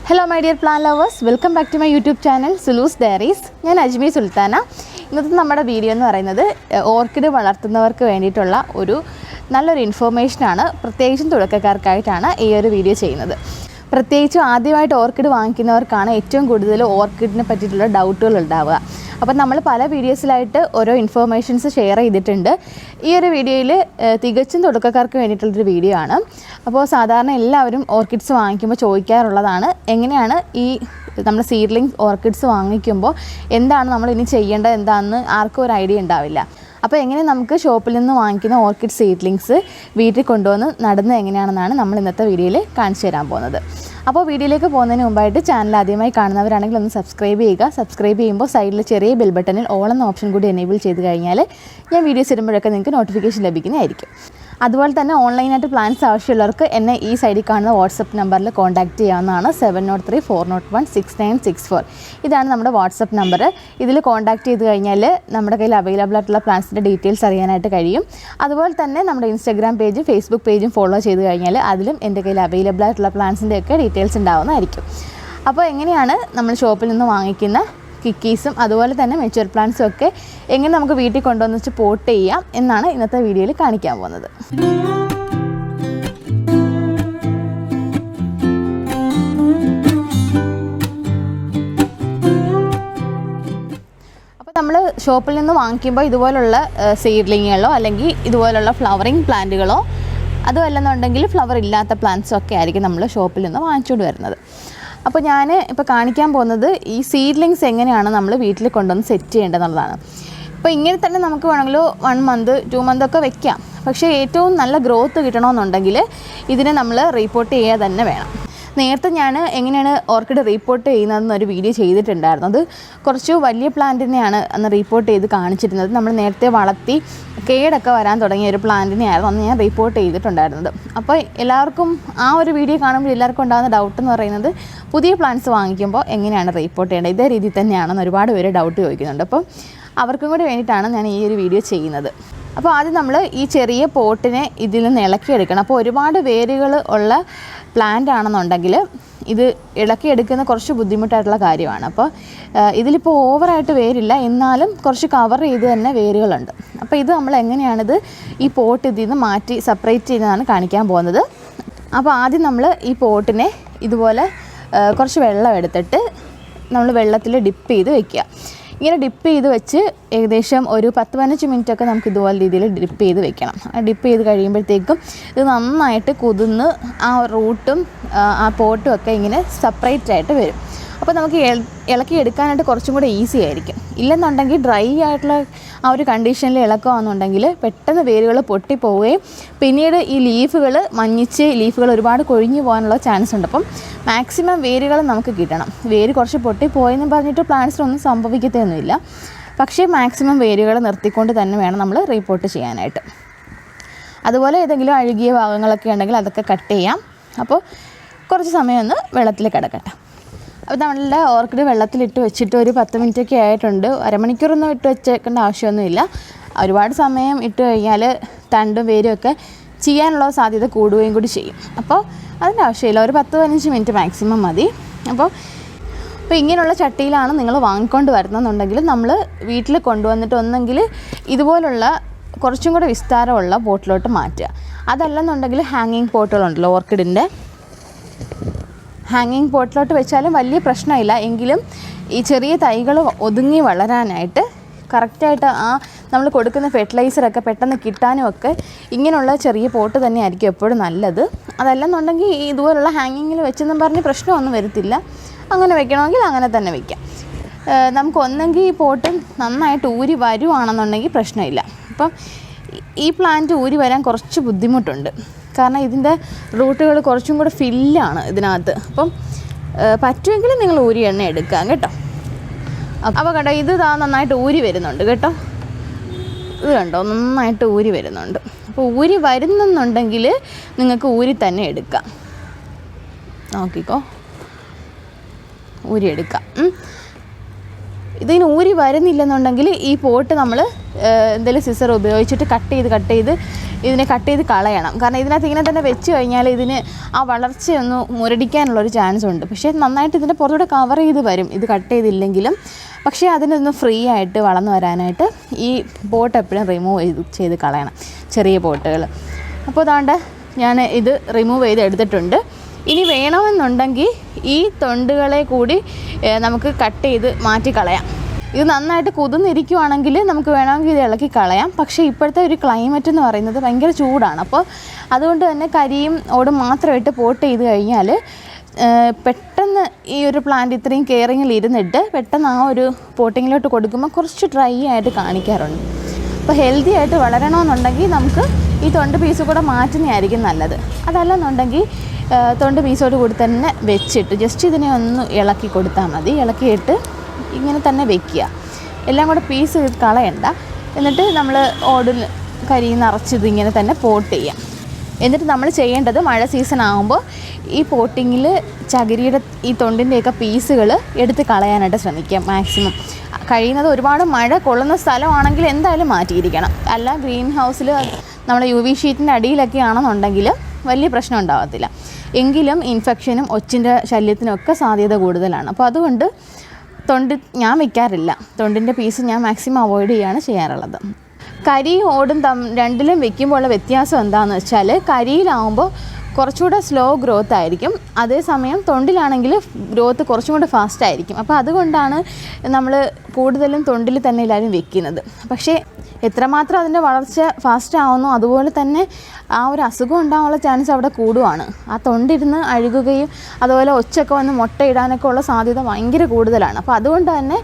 Hello my dear plant lovers, welcome back to my YouTube channel Suluz Diaries. I am Ajmi Sultana. ഇന്നത്തെ നമ്മുടെ video എന്ന് പറയുന്നത് orchid വളർത്തുന്നവർക്ക് വേണ്ടിയിട്ടുള്ള ഒരു നല്ലൊരു ഇൻഫർമേഷൻ ആണ്. പ്രത്യേകിച്ചും തുടക്കക്കാർക്കായിട്ടാണ് ഈ ഒരു വീഡിയോ ചെയ്യുന്നത്. പ്രത്യേകിച്ചും ആദ്യമായിട്ട് ഓർക്കിഡ് വാങ്ങിക്കുന്നവർക്കാണ് ഏറ്റവും കൂടുതൽ ഓർക്കിഡിനെ പറ്റിയിട്ടുള്ള ഡൗട്ടുകൾ ഉണ്ടാവുക. അപ്പോൾ നമ്മൾ പല വീഡിയോസിലായിട്ട് ഓരോ ഇൻഫർമേഷൻസ് ഷെയർ ചെയ്തിട്ടുണ്ട്. ഈ ഒരു വീഡിയോയിൽ തികച്ചും തുടക്കക്കാർക്ക് വേണ്ടിയിട്ടുള്ളൊരു വീഡിയോ ആണ്. അപ്പോൾ സാധാരണ എല്ലാവരും ഓർക്കിഡ്സ് വാങ്ങിക്കുമ്പോൾ ചോദിക്കാറുള്ളതാണ്, എങ്ങനെയാണ് ഈ നമ്മൾ സീഡ്ലിംഗ് ഓർക്കിഡ്സ് വാങ്ങിക്കുമ്പോൾ എന്താണ് നമ്മൾ ഇനി ചെയ്യേണ്ടത് എന്താണെന്ന് ആർക്കും ഒരു ഐഡിയ ഉണ്ടാവില്ല. അപ്പോൾ എങ്ങനെ നമുക്ക് ഷോപ്പിൽ നിന്ന് വാങ്ങിക്കുന്ന ഓർക്കിഡ് സീഡ്ലിങ്സ് വീട്ടിൽ കൊണ്ടുവന്ന് നടുന്നത് എങ്ങനെയാണെന്നാണ് നമ്മൾ ഇന്നത്തെ വീഡിയോയിൽ കാണിച്ചു തരാൻ പോകുന്നത്. അപ്പോൾ വീഡിയോയിലേക്ക് പോകുന്നതിന് മുമ്പായിട്ട് ചാനൽ ആദ്യമായി കാണുന്നവരാണെങ്കിൽ ഒന്ന് സബ്സ്ക്രൈബ് ചെയ്യുക. സബ്സ്ക്രൈബ് ചെയ്യുമ്പോൾ സൈഡിൽ ചെറിയ ബെൽ ബട്ടണിൽ ഓൾ എന്ന ഓപ്ഷൻ കൂടി എനേബിൾ ചെയ്ത് കഴിഞ്ഞാൽ ഞാൻ വീഡിയോസ് ഇടുമ്പോഴൊക്കെ നിങ്ങൾക്ക് നോട്ടിഫിക്കേഷൻ ലഭിക്കുന്നതായിരിക്കും. അതുപോലെ തന്നെ ഓൺലൈനായിട്ട് പ്ലാൻസ് ആവശ്യമുള്ളവർക്ക് എന്നെ ഈ സൈഡിൽ കാണുന്ന വാട്സപ്പ് നമ്പറിൽ കോൺടാക്റ്റ് ചെയ്യാവുന്നതാണ്. 7034016964. ഇതാണ് നമ്മുടെ വാട്സപ്പ് നമ്പർ. ഇതിൽ കോൺടാക്റ്റ് ചെയ്ത് കഴിഞ്ഞാൽ നമ്മുടെ കയ്യിൽ അവൈലബിൾ ആയിട്ടുള്ള പ്ലാൻസിൻ്റെ ഡീറ്റെയിൽസ് അറിയാനായിട്ട് കഴിയും. അതുപോലെ തന്നെ നമ്മുടെ ഇൻസ്റ്റാഗ്രാം പേജും ഫേസ്ബുക്ക് പേജും ഫോളോ ചെയ്ത് കഴിഞ്ഞാൽ അതിലും എൻ്റെ കയ്യിൽ അവൈലബിൾ ആയിട്ടുള്ള പ്ലാൻസിൻ്റെയൊക്കെ ഡീറ്റെയിൽസ് ഉണ്ടാവുന്നതായിരിക്കും. അപ്പോൾ എങ്ങനെയാണ് നമ്മൾ ഷോപ്പിൽ നിന്ന് വാങ്ങിക്കുന്ന കിക്കീസും അതുപോലെ തന്നെ മെച്യൂർ പ്ലാന്റ്സും ഒക്കെ എങ്ങനെ നമുക്ക് വീട്ടിൽ കൊണ്ടുവന്ന് വെച്ച് പോട്ട് ചെയ്യാം എന്നാണ് ഇന്നത്തെ വീഡിയോയിൽ കാണിക്കാൻ പോകുന്നത്. അപ്പോൾ നമ്മൾ ഷോപ്പിൽ നിന്ന് വാങ്ങിക്കുമ്പോൾ ഇതുപോലുള്ള സീഡ്ലിങ്ങുകളോ അല്ലെങ്കിൽ ഇതുപോലുള്ള ഫ്ലവറിങ് പ്ലാന്റുകളോ അതുമല്ലെന്നുണ്ടെങ്കിൽ ഫ്ലവർ ഇല്ലാത്ത പ്ലാന്റ്സോ ഒക്കെ ആയിരിക്കും നമ്മൾ ഷോപ്പിൽ നിന്ന് വാങ്ങിച്ചുകൊണ്ട് വരുന്നത്. അപ്പോൾ ഞാൻ ഇപ്പോൾ കാണിക്കാൻ പോകുന്നത് ഈ സീഡ്ലിങ്സ് എങ്ങനെയാണ് നമ്മൾ വീട്ടിൽ കൊണ്ടുവന്ന് സെറ്റ് ചെയ്യേണ്ടതെന്നുള്ളതാണ്. ഇപ്പോൾ ഇങ്ങനെ തന്നെ നമുക്ക് വേണമെങ്കിൽ 1 മന്ത് 2 മന്ത് ഒക്കെ വെക്കാം. പക്ഷേ ഏറ്റവും നല്ല ഗ്രോത്ത് കിട്ടണമെന്നുണ്ടെങ്കിൽ ഇതിനെ നമ്മൾ റീപോർട്ട് ചെയ്യുക തന്നെ വേണം. നേരത്തെ ഞാൻ എങ്ങനെയാണ് ഓർക്കിഡ് റീപോർട്ട് ചെയ്യുന്നതെന്നൊരു വീഡിയോ ചെയ്തിട്ടുണ്ടായിരുന്നു. അത് കുറച്ച് വലിയ പ്ലാന്റിനെയാണ് അന്ന് റീപോർട്ട് ചെയ്ത് കാണിച്ചിരുന്നത്. നമ്മൾ നേരത്തെ വളർത്തി കേടൊക്കെ വരാൻ തുടങ്ങിയ ഒരു പ്ലാന്റിനെയായിരുന്നു അന്ന് ഞാൻ റീപോർട്ട് ചെയ്തിട്ടുണ്ടായിരുന്നത്. അപ്പോൾ എല്ലാവർക്കും ആ ഒരു വീഡിയോ കാണുമ്പോൾ എല്ലാവർക്കും ഉണ്ടാകുന്ന ഡൗട്ട് എന്ന് പറയുന്നത് പുതിയ പ്ലാന്റ്സ് വാങ്ങിക്കുമ്പോൾ എങ്ങനെയാണ് റീപോർട്ട് ചെയ്യേണ്ടത്, ഇതേ രീതിയിൽ തന്നെയാണെന്ന് ഒരുപാട് പേര് ഡൗട്ട് ചോദിക്കുന്നുണ്ട്. അപ്പോൾ അവർക്കും കൂടി വേണ്ടിയിട്ടാണ് ഞാൻ ഈ ഒരു വീഡിയോ ചെയ്യുന്നത്. അപ്പോൾ ആദ്യം നമ്മൾ ഈ ചെറിയ പോട്ടിനെ ഇതിൽ നിന്ന് ഇളക്കിയെടുക്കണം. അപ്പോൾ ഒരുപാട് വേരുകൾ ഉള്ള പ്ലാന്റ് ആണെന്നുണ്ടെങ്കിൽ ഇത് ഇളക്കിയെടുക്കുന്ന കുറച്ച് ബുദ്ധിമുട്ടായിട്ടുള്ള കാര്യമാണ്. അപ്പോൾ ഇതിലിപ്പോൾ ഓവറായിട്ട് വേരില്ല, എന്നാലും കുറച്ച് കവർ ചെയ്ത് തന്നെ വേരുകളുണ്ട്. അപ്പോൾ ഇത് നമ്മൾ എങ്ങനെയാണിത് ഈ പോട്ട് ഇതിൽ നിന്ന് മാറ്റി സെപ്പറേറ്റ് ചെയ്യുന്നതാണ് കാണിക്കാൻ പോകുന്നത്. അപ്പോൾ ആദ്യം നമ്മൾ ഈ പോട്ടിനെ ഇതുപോലെ കുറച്ച് വെള്ളം എടുത്തിട്ട് നമ്മൾ വെള്ളത്തിൽ ഡിപ്പ് ചെയ്ത് വെക്കുക. ഇങ്ങനെ ഡിപ്പ് ചെയ്ത് വെച്ച് ഏകദേശം ഒരു 10-15 മിനിറ്റൊക്കെ നമുക്ക് ഇതുപോലെ രീതിയിൽ ഡിപ്പ് ചെയ്ത് വെക്കണം. ഡിപ്പ് ചെയ്ത് കഴിയുമ്പോഴത്തേക്കും ഇത് നന്നായിട്ട് കുതിർന്ന് ആ റൂട്ടും ആ പോട്ടും ഒക്കെ ഇങ്ങനെ സെപ്പറേറ്റ് ആയിട്ട് വരും. അപ്പോൾ നമുക്ക് ഇളക്കി എടുക്കാനായിട്ട് കുറച്ചും കൂടെ ഈസി ആയിരിക്കും. ഇല്ലെന്നുണ്ടെങ്കിൽ ഡ്രൈ ആയിട്ടുള്ള ആ ഒരു കണ്ടീഷനിൽ ഇളക്കുകയാണെന്നുണ്ടെങ്കിൽ പെട്ടെന്ന് വേരുകൾ പൊട്ടിപ്പോവുകയും പിന്നീട് ഈ ലീഫുകൾ മഞ്ഞിച്ച് ലീഫുകൾ ഒരുപാട് കൊഴിഞ്ഞു പോകാനുള്ള ചാൻസ് ഉണ്ട്. അപ്പം മാക്സിമം വേരുകൾ നമുക്ക് കിട്ടണം. വേര് കുറച്ച് പൊട്ടിപ്പോയെന്ന് പറഞ്ഞിട്ട് പ്ലാന്റ്സിനൊന്നും സംഭവിക്കത്തൊന്നുമില്ല. പക്ഷേ മാക്സിമം വേരുകൾ നിർത്തിക്കൊണ്ട് തന്നെ വേണം നമ്മൾ റീപോർട്ട് ചെയ്യാനായിട്ട്. അതുപോലെ ഏതെങ്കിലും അഴുകിയ ഭാഗങ്ങളൊക്കെ ഉണ്ടെങ്കിൽ അതൊക്കെ കട്ട് ചെയ്യാം. അപ്പോൾ കുറച്ച് സമയം ഒന്ന് വെള്ളത്തിൽ കിടക്കട്ടെ. അപ്പോൾ നമ്മളുടെ ഓർക്കിഡ് വെള്ളത്തിലിട്ട് വെച്ചിട്ട് ഒരു 10 മിനിറ്റൊക്കെ ആയിട്ടുണ്ട്. അരമണിക്കൂറൊന്നും ഇട്ട് വെച്ചേക്കേണ്ട ആവശ്യമൊന്നുമില്ല. ഒരുപാട് സമയം ഇട്ട് കഴിഞ്ഞാൽ തണ്ടും വേരും ഒക്കെ ചെയ്യാനുള്ള സാധ്യത കൂടുകയും കൂടി ചെയ്യും. അപ്പോൾ അതിൻ്റെ ആവശ്യമില്ല, ഒരു 10-15 മിനിറ്റ് മാക്സിമം മതി. അപ്പോൾ ഇങ്ങനെയുള്ള ചട്ടിയിലാണ് നിങ്ങൾ വാങ്ങിക്കൊണ്ട് വരുന്നതെന്നുണ്ടെങ്കിൽ നമ്മൾ വീട്ടിൽ കൊണ്ടുവന്നിട്ട് ഒന്നെങ്കിൽ ഇതുപോലുള്ള കുറച്ചും കൂടെ വിസ്താരമുള്ള പോട്ടിലോട്ട് മാറ്റുക. അതല്ലെന്നുണ്ടെങ്കിൽ ഹാങ്ങിങ് പോട്ടുകളുണ്ടല്ലോ ഓർക്കിഡിൻ്റെ, ഹാങ്ങിങ് പോട്ടിലോട്ട് വെച്ചാലും വലിയ പ്രശ്നമില്ല. എങ്കിലും ഈ ചെറിയ തൈകൾ ഒതുങ്ങി വളരാനായിട്ട് കറക്റ്റായിട്ട് ആ നമ്മൾ കൊടുക്കുന്ന ഫെർട്ടിലൈസറൊക്കെ പെട്ടെന്ന് കിട്ടാനും ഒക്കെ ഇങ്ങനെയുള്ള ചെറിയ പോട്ട് തന്നെ ആയിരിക്കും എപ്പോഴും നല്ലത്. അതല്ലെന്നുണ്ടെങ്കിൽ ഇതുപോലുള്ള ഹാങ്ങിങ്ങിൽ വെച്ചെന്നും പറഞ്ഞ് പ്രശ്നമൊന്നും വരത്തില്ല. അങ്ങനെ വെക്കണമെങ്കിൽ അങ്ങനെ തന്നെ വയ്ക്കാം. നമുക്ക് ഒന്നെങ്കിൽ ഈ പോട്ട് നന്നായിട്ട് ഊരി വരുവാണെന്നുണ്ടെങ്കിൽ പ്രശ്നമില്ല. അപ്പം ഈ പ്ലാന്റ് ഊരി വരാൻ കുറച്ച് ബുദ്ധിമുട്ടുണ്ട്. കാരണം ഇതിൻ്റെ റൂട്ടുകൾ കുറച്ചും കൂടെ ഫില്ലാണ് ഇതിനകത്ത്. അപ്പം പറ്റുമെങ്കിൽ നിങ്ങൾ ഊരി എണ്ണ എടുക്കാം കേട്ടോ. അപ്പോൾ കേട്ടോ, ഇത് നന്നായിട്ട് ഊരി വരുന്നുണ്ട് കേട്ടോ. ഇത് കണ്ടോ, നന്നായിട്ട് ഊരി വരുന്നുണ്ട്. അപ്പോൾ ഊരി വരുന്നെന്നുണ്ടെങ്കിൽ നിങ്ങൾക്ക് ഊരി തന്നെ എടുക്കാം. നോക്കിക്കോ, ഊരി എടുക്കാം. ഇതിന് ഊരി വരുന്നില്ലെന്നുണ്ടെങ്കിൽ ഈ പോട്ട് നമ്മൾ എന്തെങ്കിലും സിസർ ഉപയോഗിച്ചിട്ട് കട്ട് ചെയ്ത് ഇതിനെ കട്ട് ചെയ്ത് കളയണം. കാരണം ഇതിനകത്ത് ഇങ്ങനെ തന്നെ വെച്ച് കഴിഞ്ഞാൽ ഇതിന് ആ വളർച്ചയൊന്ന് മുരടിക്കാനുള്ളൊരു ചാൻസ് ഉണ്ട്. പക്ഷേ നന്നായിട്ട് ഇതിൻ്റെ പുറത്തൂടെ കവർ ചെയ്ത് വരും ഇത് കട്ട് ചെയ്തില്ലെങ്കിലും. പക്ഷേ അതിനൊന്ന് ഫ്രീ ആയിട്ട് വളർന്നു വരാനായിട്ട് ഈ പോട്ട് എപ്പോഴും റിമൂവ് ചെയ്ത് കളയണം, ചെറിയ പോട്ടുകൾ. അപ്പോൾ അതാണ്ട് ഞാൻ ഇത് റിമൂവ് ചെയ്ത് എടുത്തിട്ടുണ്ട്. ഇനി വേണമെന്നുണ്ടെങ്കിൽ ഈ തൊണ്ടുകളെ കൂടി നമുക്ക് കട്ട് ചെയ്ത് മാറ്റി കളയാം. ഇത് നന്നായിട്ട് കുതിർന്നിരിക്കുവാണെങ്കിൽ നമുക്ക് വേണമെങ്കിൽ ഇത് ഇളക്കി കളയാം. പക്ഷേ ഇപ്പോഴത്തെ ഒരു ക്ലൈമറ്റ് എന്ന് പറയുന്നത് ഭയങ്കര ചൂടാണ്. അപ്പോൾ അതുകൊണ്ട് തന്നെ കരിയും ഓടും മാത്രമായിട്ട് പോട്ട് ചെയ്ത് കഴിഞ്ഞാൽ പെട്ടെന്ന് ഈ ഒരു പ്ലാന്റ് ഇത്രയും കെയറിങ്ങിൽ ഇരുന്നിട്ട് പെട്ടെന്ന് ആ ഒരു പോട്ടിങ്ങിലോട്ട് കൊടുക്കുമ്പോൾ കുറച്ച് ഡ്രൈ ആയിട്ട് കാണിക്കാറുണ്ട്. അപ്പോൾ ഹെൽത്തി ആയിട്ട് വളരണമെന്നുണ്ടെങ്കിൽ നമുക്ക് ഈ തൊണ്ട് പീസ് കൂടെ മാറ്റുന്നതായിരിക്കും നല്ലത്. അതല്ലെന്നുണ്ടെങ്കിൽ തൊണ്ട് പീസോട് കൂടി തന്നെ വെച്ചിട്ട് ജസ്റ്റ് ഇതിനെ ഒന്ന് ഇളക്കി കൊടുത്താൽ മതി. ഇളക്കിയിട്ട് ഇങ്ങനെ തന്നെ വെക്കുക, എല്ലാം കൂടെ പീസ് കളയണ്ട. എന്നിട്ട് നമ്മൾ ഓടിൽ കരിയിൽ നിറച്ചത് ഇങ്ങനെ തന്നെ പോട്ട് ചെയ്യാം. എന്നിട്ട് നമ്മൾ ചെയ്യേണ്ടത് മഴ സീസൺ ആകുമ്പോൾ ഈ പോട്ടിങ്ങിൽ ചകിരിയുടെ ഈ തൊണ്ടിൻ്റെയൊക്കെ പീസുകൾ എടുത്ത് കളയാനായിട്ട് ശ്രമിക്കുക മാക്സിമം. കഴിയുന്നത് ഒരുപാട് മഴ കൊള്ളുന്ന സ്ഥലമാണെങ്കിൽ എന്തായാലും മാറ്റിയിരിക്കണം. അല്ല ഗ്രീൻ ഹൗസിൽ നമ്മുടെ UV ഷീറ്റിൻ്റെ അടിയിലൊക്കെ ആണെന്നുണ്ടെങ്കിൽ വലിയ പ്രശ്നം ഉണ്ടാകത്തില്ല. എങ്കിലും ഇൻഫെക്ഷനും ഒച്ചിൻ്റെ ശല്യത്തിനും ഒക്കെ സാധ്യത കൂടുതലാണ്. അപ്പോൾ അതുകൊണ്ട് തൊണ്ട് ഞാൻ വയ്ക്കാറില്ല. തൊണ്ടിൻ്റെ പീസ് ഞാൻ മാക്സിമം അവോയ്ഡ് ചെയ്യുകയാണ് ചെയ്യാറുള്ളത്. കരി ഓടും രണ്ടിലും വെക്കുമ്പോൾ ഉള്ള വ്യത്യാസം എന്താണെന്ന് വെച്ചാൽ കരിയിലാവുമ്പോൾ കുറച്ചുകൂടെ സ്ലോ ഗ്രോത്ത് ആയിരിക്കും, അതേസമയം തൊണ്ടിലാണെങ്കിൽ ഗ്രോത്ത് കുറച്ചും കൂടെ ഫാസ്റ്റ് ആയിരിക്കും. അപ്പോൾ അതുകൊണ്ടാണ് നമ്മൾ കൂടുതലും തൊണ്ടിൽ തന്നെ എല്ലാവരും വെക്കുന്നത്. പക്ഷേ എത്രമാത്രം അതിൻ്റെ വളർച്ച ഫാസ്റ്റ് ആവുന്നു അതുപോലെ തന്നെ ആ ഒരു അസുഖം ഉണ്ടാകാനുള്ള ചാൻസ് അവിടെ കൂടുവാണ്. ആ തൊണ്ടിരുന്ന് അഴുകുകയും അതുപോലെ ഒച്ചൊക്കെ വന്ന് മുട്ടയിടാനൊക്കെ ഉള്ള സാധ്യത ഭയങ്കര കൂടുതലാണ്. അപ്പോൾ അതുകൊണ്ട് തന്നെ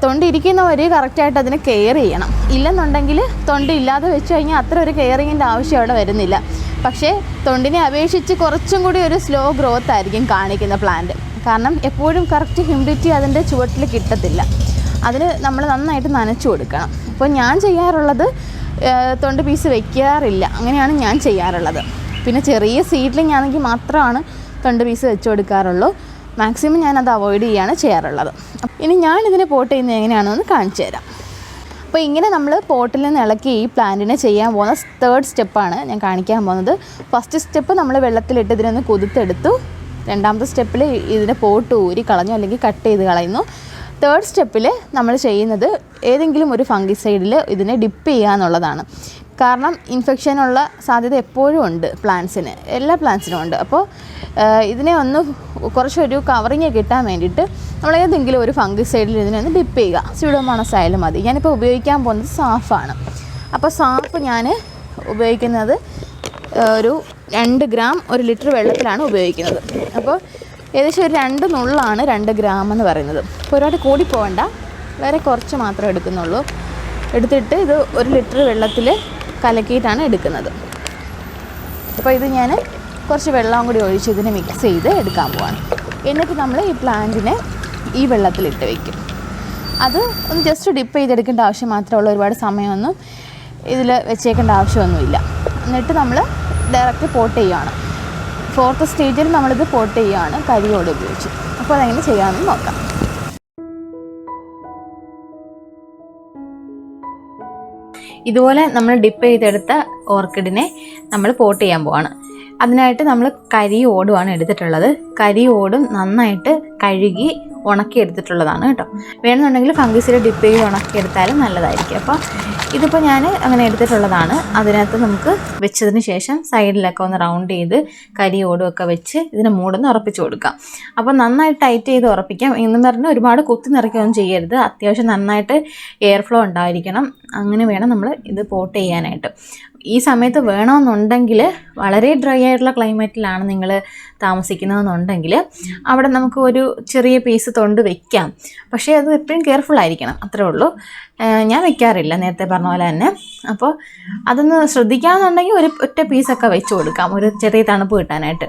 തൊണ്ടിരിക്കുന്നവർ കറക്റ്റായിട്ട് അതിനെ കെയർ ചെയ്യണം. ഇല്ലെന്നുണ്ടെങ്കിൽ തൊണ്ട് ഇല്ലാതെ വെച്ച് കഴിഞ്ഞാൽ അത്ര ഒരു കെയറിങ്ങിൻ്റെ ആവശ്യം അവിടെ വരുന്നില്ല. പക്ഷേ തൊണ്ടിനെ അപേക്ഷിച്ച് കുറച്ചും കൂടി ഒരു സ്ലോ ഗ്രോത്ത് ആയിരിക്കും കാണിക്കുന്ന പ്ലാന്റ്. കാരണം എപ്പോഴും കറക്റ്റ് ഹ്യൂമിഡിറ്റി അതിൻ്റെ ചുവട്ടിൽ കിട്ടത്തില്ല. അതിന് നമ്മൾ നന്നായിട്ട് നനച്ചു കൊടുക്കണം. അപ്പോൾ ഞാൻ ചെയ്യാറുള്ളത് തൊണ്ട് പീസ് വയ്ക്കാറില്ല, അങ്ങനെയാണ് ഞാൻ ചെയ്യാറുള്ളത്. പിന്നെ ചെറിയ സീഡ്ലിംഗ് ആണെങ്കിൽ മാത്രമാണ് തൊണ്ട് പീസ് വെച്ച് കൊടുക്കാറുള്ളൂ. മാക്സിമം ഞാനത് അവോയ്ഡ് ചെയ്യുകയാണ് ചെയ്യാറുള്ളത്. ഇനി ഞാനിതിനെ പോട്ട് ചെയ്യുന്നത് എങ്ങനെയാണെന്ന് കാണിച്ചു തരാം. അപ്പോൾ ഇങ്ങനെ നമ്മൾ പോട്ടിൽ നിന്ന് ഇളക്കി ഈ പ്ലാന്റിനെ ചെയ്യാൻ പോകുന്ന തേർഡ് സ്റ്റെപ്പാണ് ഞാൻ കാണിക്കാൻ പോകുന്നത്. ഫസ്റ്റ് സ്റ്റെപ്പ് നമ്മൾ വെള്ളത്തിലിട്ട് ഇതിനൊന്ന് കുതിർത്തെടുത്തു. രണ്ടാമത്തെ സ്റ്റെപ്പിൽ ഇതിനെ പോട്ട് ഊരി കളഞ്ഞു അല്ലെങ്കിൽ കട്ട് ചെയ്ത് കളയുന്നു. തേർഡ് സ്റ്റെപ്പിൽ നമ്മൾ ചെയ്യുന്നത് ഏതെങ്കിലും ഒരു ഫംഗിസൈഡിൽ ഇതിനെ ഡിപ്പ് ചെയ്യുക എന്നുള്ളതാണ്. കാരണം ഇൻഫെക്ഷനുള്ള സാധ്യത എപ്പോഴും ഉണ്ട് പ്ലാന്റ്സിന്, എല്ലാ പ്ലാന്റ്സിനും ഉണ്ട്. അപ്പോൾ ഇതിനെ ഒന്ന് കുറച്ചൊരു കവറിങ് കിട്ടാൻ വേണ്ടിയിട്ട് നമ്മൾ ഏതെങ്കിലും ഒരു ഫംഗിസൈഡിൽ ഇതിനെ ഒന്ന് ഡിപ്പ് ചെയ്യുക. സ്യൂഡോമോണസ് ആയാലും മതി. ഞാനിപ്പോൾ ഉപയോഗിക്കാൻ പോകുന്നത് സാഫാണ്. അപ്പോൾ സാഫ് ഞാൻ ഉപയോഗിക്കുന്നത് ഒരു 2 ഗ്രാം 1 ലിറ്റർ വെള്ളത്തിലാണ് ഉപയോഗിക്കുന്നത്. അപ്പോൾ ഏകദേശം ഒരു 2 നുള്ളാണ് 2 ഗ്രാം എന്ന് പറയുന്നത്. അപ്പോൾ ഒരുപാട് കൂടി പോകണ്ട, വളരെ കുറച്ച് മാത്രമേ എടുക്കുന്നുള്ളൂ. എടുത്തിട്ട് ഇത് 1 ലിറ്റർ വെള്ളത്തിൽ കലക്കിയിട്ടാണ് എടുക്കുന്നത്. അപ്പോൾ ഇത് ഞാൻ കുറച്ച് വെള്ളം കൂടി ഒഴിച്ച് ഇതിനെ മിക്സ് ചെയ്ത് എടുക്കാൻ പോവാണ്. എന്നിട്ട് നമ്മൾ ഈ പ്ലാന്റിനെ ഈ വെള്ളത്തിലിട്ട് വയ്ക്കും. അത് ഒന്ന് ജസ്റ്റ് ഡിപ്പ് ചെയ്തെടുക്കേണ്ട ആവശ്യം മാത്രമേ ഉള്ളൂ. ഒരുപാട് സമയമൊന്നും ഇതിൽ വെച്ചേക്കേണ്ട ആവശ്യമൊന്നുമില്ല. എന്നിട്ട് നമ്മൾ ഡയറക്റ്റ് പോട്ട് ചെയ്യുകയാണ്. 4th സ്റ്റേജിൽ നമ്മളിത് പോട്ട് ചെയ്യുകയാണ് കരിയോട് ഉപയോഗിച്ച്. അപ്പോൾ അതെങ്ങനെ ചെയ്യാമെന്ന് നോക്കാം. ഇതുപോലെ നമ്മൾ ഡിപ്പ് ചെയ്തെടുത്ത ഓർക്കിഡിനെ നമ്മൾ പോട്ട് ചെയ്യാൻ പോവാണ്. അതിനായിട്ട് നമ്മൾ കരി ഓടുമാണ് എടുത്തിട്ടുള്ളത്. കരി ഓടും നന്നായിട്ട് കഴുകി ഉണക്കിയെടുത്തിട്ടുള്ളതാണ് കേട്ടോ. വേണമെന്നുണ്ടെങ്കിൽ ഫംഗിസിൽ ഡിപ്പ് ചെയ്ത് ഉണക്കിയെടുത്താലും നല്ലതായിരിക്കും. അപ്പോൾ ഇതിപ്പോൾ ഞാൻ അങ്ങനെ എടുത്തിട്ടുള്ളതാണ്. അതിനകത്ത് നമുക്ക് വെച്ചതിന് ശേഷം സൈഡിലൊക്കെ ഒന്ന് റൗണ്ട് ചെയ്ത് കരി ഓടുമൊക്കെ വെച്ച് ഇതിനെ മൂടൊന്ന് ഉറപ്പിച്ച് കൊടുക്കാം. അപ്പോൾ നന്നായിട്ട് ടൈറ്റ് ചെയ്ത് ഉറപ്പിക്കാം. എന്ന് പറഞ്ഞാൽ ഒരുപാട് കുത്തി നിറയ്ക്കുകയൊന്നും ചെയ്യരുത്. അത്യാവശ്യം നന്നായിട്ട് എയർ ഫ്ലോ ഉണ്ടായിരിക്കണം. അങ്ങനെ വേണം നമ്മൾ ഇത് പോട്ട് ചെയ്യാനായിട്ട്. ഈ സമയത്ത് വേണമെന്നുണ്ടെങ്കിൽ വളരെ ഡ്രൈ ആയിട്ടുള്ള ക്ലൈമറ്റിലാണ് നിങ്ങൾ താമസിക്കുന്നതെന്നുണ്ടെങ്കിൽ അവിടെ നമുക്ക് ഒരു ചെറിയ പീസ് തൊണ്ട് വെക്കാം. പക്ഷേ അത് എപ്പോഴും കെയർഫുൾ ആയിരിക്കണം, അത്രേ ഉള്ളൂ. ഞാൻ വെക്കാറില്ല, നേരത്തെ പറഞ്ഞ പോലെ തന്നെ. അപ്പോൾ അതൊന്ന് ശ്രദ്ധിക്കാമെന്നുണ്ടെങ്കിൽ ഒരു ഒറ്റ പീസൊക്കെ വെച്ച് കൊടുക്കാം, ഒരു ചെറിയ തണുപ്പ് കിട്ടാനായിട്ട്.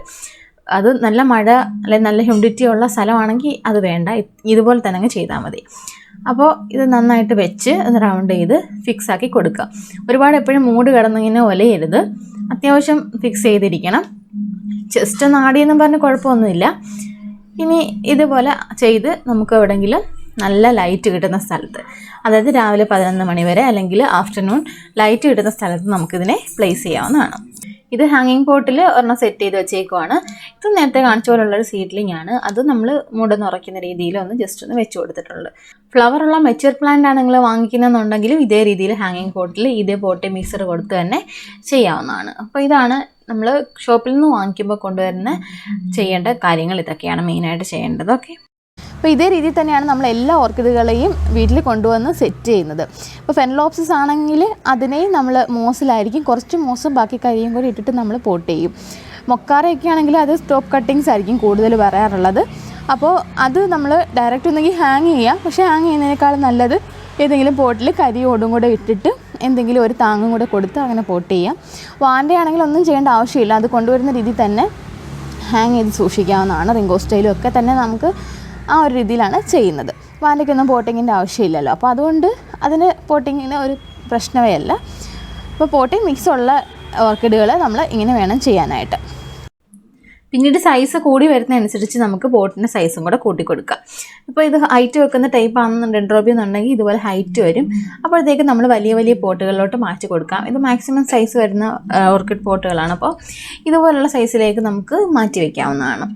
അത് നല്ല മഴ അല്ലെങ്കിൽ നല്ല ഹ്യൂമിഡിറ്റി ഉള്ള സ്ഥലമാണെങ്കിൽ അത് വേണ്ട, ഇതുപോലെ തന്നെ അങ്ങ് ചെയ്താൽ മതി. അപ്പോൾ ഇത് നന്നായിട്ട് വെച്ച് ഒന്ന് റൗണ്ട് ചെയ്ത് ഫിക്സ് ആക്കി കൊടുക്കുക. ഒരുപാട് എപ്പോഴും മൂട് കിടന്നിങ്ങനെ ഒലയരുത്, അത്യാവശ്യം ഫിക്സ് ചെയ്തിരിക്കണം. ജസ്റ്റ് ഒന്ന് ആടിയെന്നും പറഞ്ഞ് കുഴപ്പമൊന്നുമില്ല. ഇനി ഇതുപോലെ ചെയ്ത് നമുക്ക് എവിടെയെങ്കിലും നല്ല ലൈറ്റ് കിട്ടുന്ന സ്ഥലത്ത്, അതായത് രാവിലെ 11 മണി വരെ അല്ലെങ്കിൽ ആഫ്റ്റർനൂൺ ലൈറ്റ് കിട്ടുന്ന സ്ഥലത്ത് നമുക്കിതിനെ പ്ലേസ് ചെയ്യാവുന്നതാണ്. ഇത് ഹാങ്ങിങ് പോട്ടിൽ ഒരെണ്ണം സെറ്റ് ചെയ്ത് വെച്ചേക്കുവാണ്. ഇത് നേരത്തെ കാണിച്ച പോലുള്ളൊരു സീഡ്ലിംഗ് ആണ്. അത് നമ്മൾ മൂടുന്നുറയ്ക്കുന്ന രീതിയിൽ ജസ്റ്റ് ഒന്ന് വെച്ച് കൊടുത്തിട്ടുണ്ട്. ഫ്ലവറുള്ള മെച്യൂർ പ്ലാന്റ് ആണ് നിങ്ങൾ വാങ്ങിക്കുന്നതെന്നുണ്ടെങ്കിലും ഇതേ രീതിയിൽ ഹാങ്ങിങ് പോട്ടിൽ ഇതേ പോട്ടി മിക്സർ കൊടുത്ത് തന്നെ ചെയ്യാവുന്നതാണ്. അപ്പോൾ ഇതാണ് നമ്മൾ ഷോപ്പിൽ നിന്ന് വാങ്ങിക്കുമ്പോൾ കൊണ്ടുവരുന്ന ചെയ്യേണ്ട കാര്യങ്ങൾ. ഇതൊക്കെയാണ് മെയിനായിട്ട് ചെയ്യേണ്ടത്. ഓക്കെ, അപ്പോൾ ഇതേ രീതിയിൽ തന്നെയാണ് നമ്മൾ എല്ലാ ഓർക്കിഡുകളെയും വീട്ടിൽ കൊണ്ടുവന്ന് സെറ്റ് ചെയ്യുന്നത്. ഇപ്പോൾ ഫെനലോപ്സിസ് ആണെങ്കിൽ അതിനെയും നമ്മൾ മോസിലായിരിക്കും, കുറച്ച് മോസും ബാക്കി കരിയും കൂടി ഇട്ടിട്ട് നമ്മൾ പോട്ട് ചെയ്യും. മൊക്കാറയൊക്കെ ആണെങ്കിൽ അത് സ്റ്റോപ്പ് കട്ടിങ്സ് ആയിരിക്കും കൂടുതൽ പറയാറുള്ളത്. അപ്പോൾ അത് നമ്മൾ ഡയറക്റ്റ് ഒന്നെങ്കിൽ ഹാങ് ചെയ്യാം, പക്ഷേ ഹാങ് ചെയ്യുന്നതിനേക്കാളും നല്ലത് ഏതെങ്കിലും പോട്ടിൽ കരിയോടും കൂടെ ഇട്ടിട്ട് എന്തെങ്കിലും ഒരു താങ്ങും കൂടെ കൊടുത്ത് അങ്ങനെ പോട്ട് ചെയ്യാം. വാൻഡയാണെങ്കിൽ ഒന്നും ചെയ്യേണ്ട ആവശ്യമില്ല, അത് കൊണ്ടുവരുന്ന രീതിയിൽ തന്നെ ഹാങ് ചെയ്ത് സൂക്ഷിക്കാവുന്നതാണ്. റിംഗോ സ്റ്റൈലും ഒക്കെ തന്നെ നമുക്ക് ആ ഒരു രീതിയിലാണ് ചെയ്യുന്നത്. വാൻഡയ്ക്കൊന്നും പോട്ടിങ്ങിൻ്റെ ആവശ്യമില്ലല്ലോ, അപ്പോൾ അതുകൊണ്ട് അതിന് പോട്ടിങ്ങിന് ഒരു പ്രശ്നമേ അല്ല. അപ്പോൾ പോട്ടിങ് മിക്സ് ഉള്ള ഓർക്കിഡുകൾ നമ്മൾ ഇങ്ങനെ വേണം ചെയ്യാനായിട്ട്. പിന്നീട് സൈസ് കൂടി വരുന്നതനുസരിച്ച് നമുക്ക് പോട്ടിൻ്റെ സൈസും കൂടെ കൂട്ടിക്കൊടുക്കാം. ഇപ്പോൾ ഇത് ഹൈറ്റ് വെക്കുന്ന ടൈപ്പ് ആണെന്ന് ഡെൻഡ്രോബിയം എന്നുണ്ടെങ്കിൽ ഇതുപോലെ ഹൈറ്റ് വരും. അപ്പോഴത്തേക്ക് നമ്മൾ വലിയ വലിയ പോട്ടുകളിലോട്ട് മാറ്റി കൊടുക്കാം. ഇത് മാക്സിമം സൈസ് വരുന്ന ഓർക്കിഡ് പോട്ടുകളാണ്. അപ്പോൾ ഇതുപോലുള്ള സൈസിലേക്ക് നമുക്ക് മാറ്റി വയ്ക്കാവുന്നതാണ്.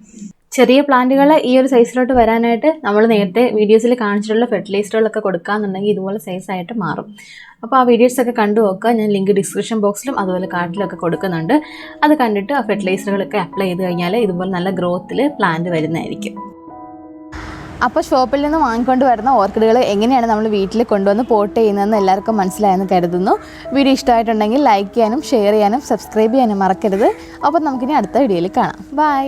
ചെറിയ പ്ലാന്റുകൾ ഈ ഒരു സൈസിലോട്ട് വരാനായിട്ട് നമ്മൾ നേരത്തെ വീഡിയോസിൽ കാണിച്ചിട്ടുള്ള ഫെർട്ടിലൈസറുകളൊക്കെ കൊടുക്കാമെന്നുണ്ടെങ്കിൽ ഇതുപോലെ സൈസായിട്ട് മാറും. അപ്പോൾ ആ വീഡിയോസൊക്കെ കണ്ടു നോക്കുക. ഞാൻ ലിങ്ക് ഡിസ്ക്രിപ്ഷൻ ബോക്സിലും അതുപോലെ കാർഡിലൊക്കെ കൊടുക്കുന്നുണ്ട്. അത് കണ്ടിട്ട് ആ ഫെർട്ടിലൈസറുകളൊക്കെ അപ്ലൈ ചെയ്ത് കഴിഞ്ഞാൽ ഇതുപോലെ നല്ല ഗ്രോത്തിൽ പ്ലാന്റ് വരുന്നതായിരിക്കും. അപ്പോൾ ഷോപ്പിൽ നിന്ന് വാങ്ങിക്കൊണ്ട് വരുന്ന ഓർക്കിഡുകൾ എങ്ങനെയാണ് നമ്മൾ വീട്ടിൽ കൊണ്ടുവന്ന് പോട്ട് ചെയ്യുന്നതെന്ന് എല്ലാവർക്കും മനസ്സിലായെന്ന് കരുതുന്നു. വീഡിയോ ഇഷ്ടമായിട്ടുണ്ടെങ്കിൽ ലൈക്ക് ചെയ്യാനും ഷെയർ ചെയ്യാനും സബ്സ്ക്രൈബ് ചെയ്യാനും മറക്കരുത്. അപ്പോൾ നമുക്കിനി അടുത്ത വീഡിയോയിൽ കാണാം. ബൈ.